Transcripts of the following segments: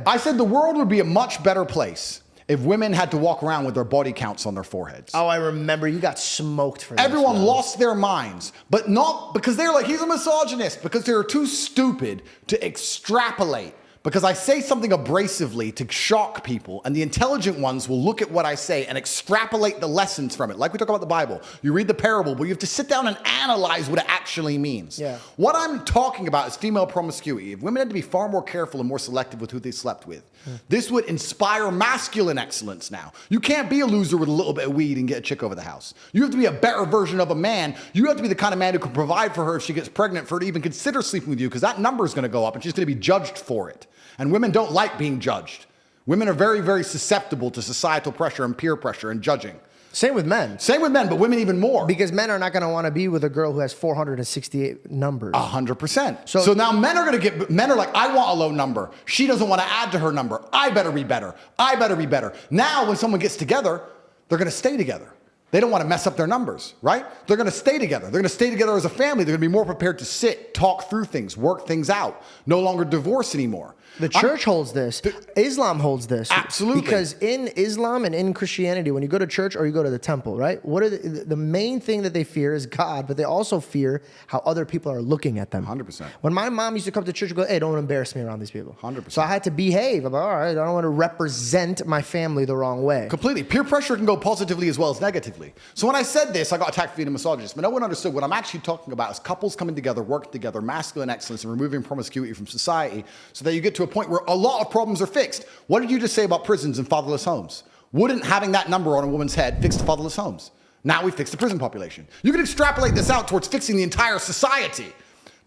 I said the world would be a much better place if women had to walk around with their body counts on their foreheads. Oh, I remember. You got smoked for that. Everyone lost their minds, but not because they're like, he's a misogynist, because they're too stupid to extrapolate. Because I say something abrasively to shock people, and the intelligent ones will look at what I say and extrapolate the lessons from it. Like we talk about the Bible. You read the parable, but you have to sit down and analyze what it actually means. Yeah. What I'm talking about is female promiscuity. If women had to be far more careful and more selective with who they slept with, this would inspire masculine excellence now. You can't be a loser with a little bit of weed and get a chick over the house. You have to be a better version of a man. You have to be the kind of man who can provide for her if she gets pregnant, for her to even consider sleeping with you, because that number is going to go up and she's going to be judged for it. And women don't like being judged. Women are very, very susceptible to societal pressure and peer pressure and judging. Same with men. Same with men, but women even more. Because men are not going to want to be with a girl who has 468 numbers. 100%. So now men are like, I want a low number. She doesn't want to add to her number. I better be better. I better be better. Now when someone gets together, they're going to stay together. They don't want to mess up their numbers, right? They're going to stay together. They're going to stay together as a family. They're going to be more prepared to sit, talk through things, work things out. No longer divorce anymore. The church holds this. Islam holds this. Absolutely. Because in Islam and in Christianity, when you go to church or you go to the temple, right? What are the main thing that they fear is God, but they also fear how other people are looking at them. 100%. When my mom used to come to church and go, hey, don't embarrass me around these people. 100%. So I had to behave. I'm like, all right, I don't want to represent my family the wrong way. Completely. Peer pressure can go positively as well as negatively. So when I said this, I got attacked for being a misogynist, but no one understood what I'm actually talking about is couples coming together, working together, masculine excellence, and removing promiscuity from society so that you get to a point where a lot of problems are fixed. What did you just say about prisons and fatherless homes? Wouldn't having that number on a woman's head fix the fatherless homes? Now we fix the prison population. You can extrapolate this out towards fixing the entire society.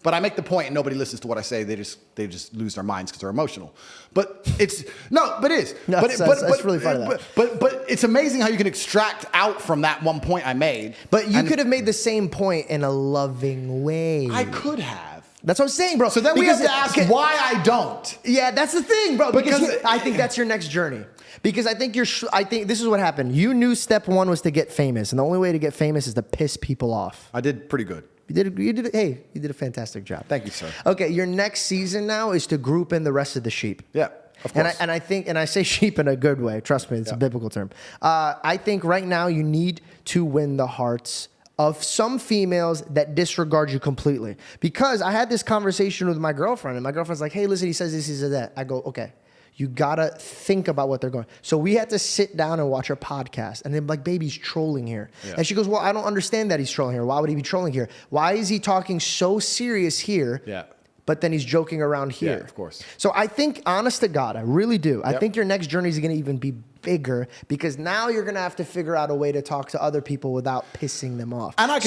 But I make the point and nobody listens to what I say. They just lose their minds because they're emotional. But it's, no, but it is. No, that's really funny. But it's amazing how you can extract out from that one point I made. But you could have made the same point in a loving way. I could have. That's what I'm saying, bro. So then we have to ask why I don't. Yeah, that's the thing, bro. Because I think that's your next journey. Because I think this is what happened. You knew step one was to get famous, and the only way to get famous is to piss people off. I did pretty good. You did a fantastic job. Thank you, sir. Okay, your next season now is to group in the rest of the sheep. Yeah, of course. And I say sheep in a good way. Trust me, it's a biblical term. I think right now you need to win the hearts of some females that disregard you completely. Because I had this conversation with my girlfriend, and my girlfriend's like, hey, listen, he says this, he says that. I go, okay. You gotta think about what they're going. So we had to sit down and watch a podcast, and then like, baby, he's trolling here. Yeah. And she goes, well, I don't understand that he's trolling here. Why would he be trolling here? Why is he talking so serious here? Yeah. But then he's joking around here. Yeah, of course. So I think, honest to God, I really do. I think your next journey is going to even be bigger because now you're going to have to figure out a way to talk to other people without pissing them off. And I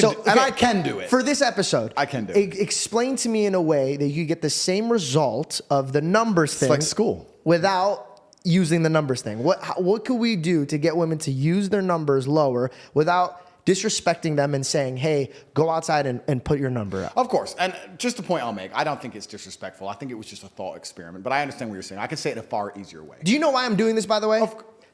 can do it. For this episode, I can do it. Explain to me in a way that you get the same result of the numbers thing. It's like school. Without using the numbers thing. What could we do to get women to use their numbers lower without disrespecting them and saying, hey, go outside and put your number up? Of course. And just a point I'll make, I don't think it's disrespectful. I think it was just a thought experiment. But I understand what you're saying. I can say it a far easier way. Do you know why I'm doing this, by the way?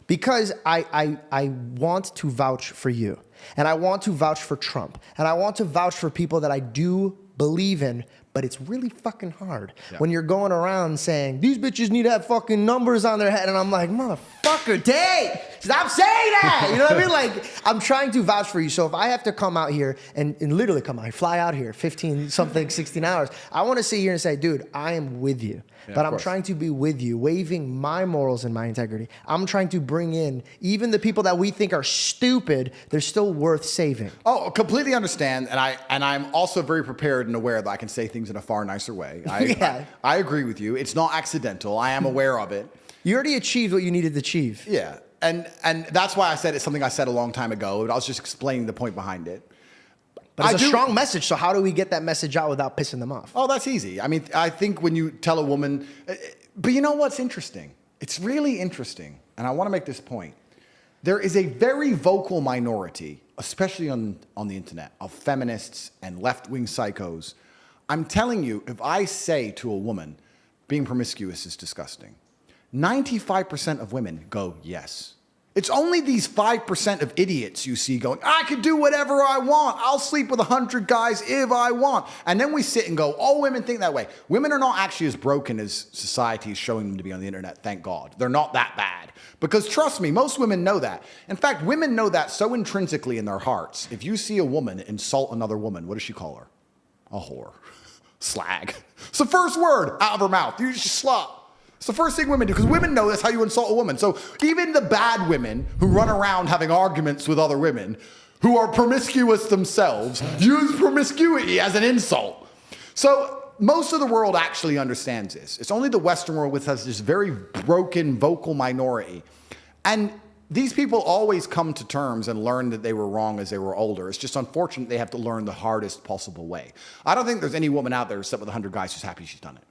Because I want to vouch for you. And I want to vouch for Trump. And I want to vouch for people that I do believe in. But it's really fucking hard when you're going around saying, these bitches need to have fucking numbers on their head. And I'm like, motherfucker, Tate, stop saying that. You know what I mean? Like, I'm trying to vouch for you. So if I have to come out here and literally come out here, fly out here, 16 hours, I want to sit here and say, dude, I am with you. Yeah, but I'm trying to be with you, waiving my morals and my integrity. I'm trying to bring in even the people that we think are stupid, they're still worth saving. Oh, completely understand. And I'm also very prepared and aware that I can say things in a far nicer way. I agree with you. It's not accidental. I am aware of it. You already achieved what you needed to achieve. Yeah. And that's why I said it's something I said a long time ago. I was just explaining the point behind it. But it's a strong message, so how do we get that message out without pissing them off? Oh, that's easy. I mean, I think when you tell a woman, but you know what's interesting? It's really interesting, and I want to make this point. There is a very vocal minority, especially on the internet, of feminists and left-wing psychos. I'm telling you, if I say to a woman, being promiscuous is disgusting, 95% of women go, yes. It's only these 5% of idiots you see going, I can do whatever I want. I'll sleep with 100 guys if I want. And then we sit and go, all women think that way. Women are not actually as broken as society is showing them to be on the internet, thank God. They're not that bad. Because trust me, most women know that. In fact, women know that so intrinsically in their hearts. If you see a woman insult another woman, what does she call her? A whore. Slag. It's the first word out of her mouth. You just slut. It's the first thing women do, because women know that's how you insult a woman. So even the bad women who run around having arguments with other women, who are promiscuous themselves, use promiscuity as an insult. So most of the world actually understands this. It's only the Western world which has this very broken vocal minority. And these people always come to terms and learn that they were wrong as they were older. It's just unfortunate they have to learn the hardest possible way. I don't think there's any woman out there who slept with 100 guys who's happy she's done it.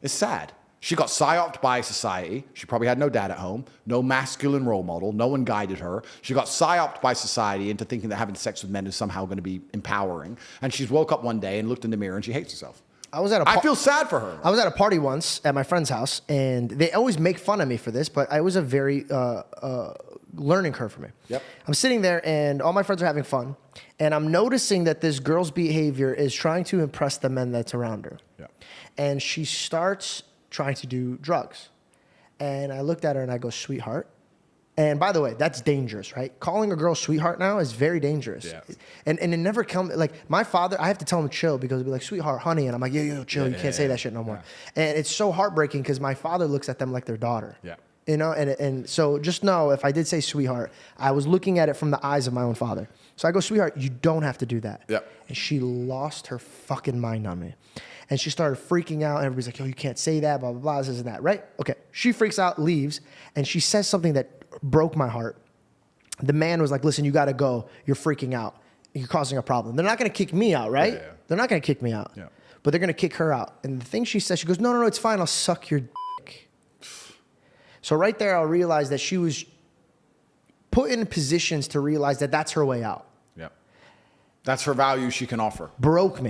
It's sad. She got psyoped by society. She probably had no dad at home, no masculine role model. No one guided her. She got psyoped by society into thinking that having sex with men is somehow going to be empowering. And she's woke up one day and looked in the mirror and she hates herself. I feel sad for her. I was at a party once at my friend's house, and they always make fun of me for this, but it was a very learning curve for me. Yep. I'm sitting there, and all my friends are having fun, and I'm noticing that this girl's behavior is trying to impress the men that's around her. Yeah. And she starts trying to do drugs. And I looked at her and I go, sweetheart. And by the way, that's dangerous, right? Calling a girl sweetheart now is very dangerous. Yeah. And it never comes, like my father, I have to tell him chill because he'll be like, sweetheart, honey. And I'm like, yo, chill. You can't say that shit no more. Yeah. And it's so heartbreaking because my father looks at them like their daughter. Yeah. You know, and so just know if I did say sweetheart, I was looking at it from the eyes of my own father. So I go, sweetheart, you don't have to do that. Yeah. And she lost her fucking mind on me. And she started freaking out. And everybody's like, yo, you can't say that, blah, blah, blah, this and that, right? Okay. She freaks out, leaves, and she says something that broke my heart. The man was like, listen, you got to go. You're freaking out. You're causing a problem. They're not going to kick me out, right? Yeah. They're not going to kick me out. Yeah. But they're going to kick her out. And the thing she says, she goes, no, it's fine. I'll suck your dick. So right there, I realized that she was put in positions to realize that that's her way out. Yeah. That's her value she can offer. Broke me.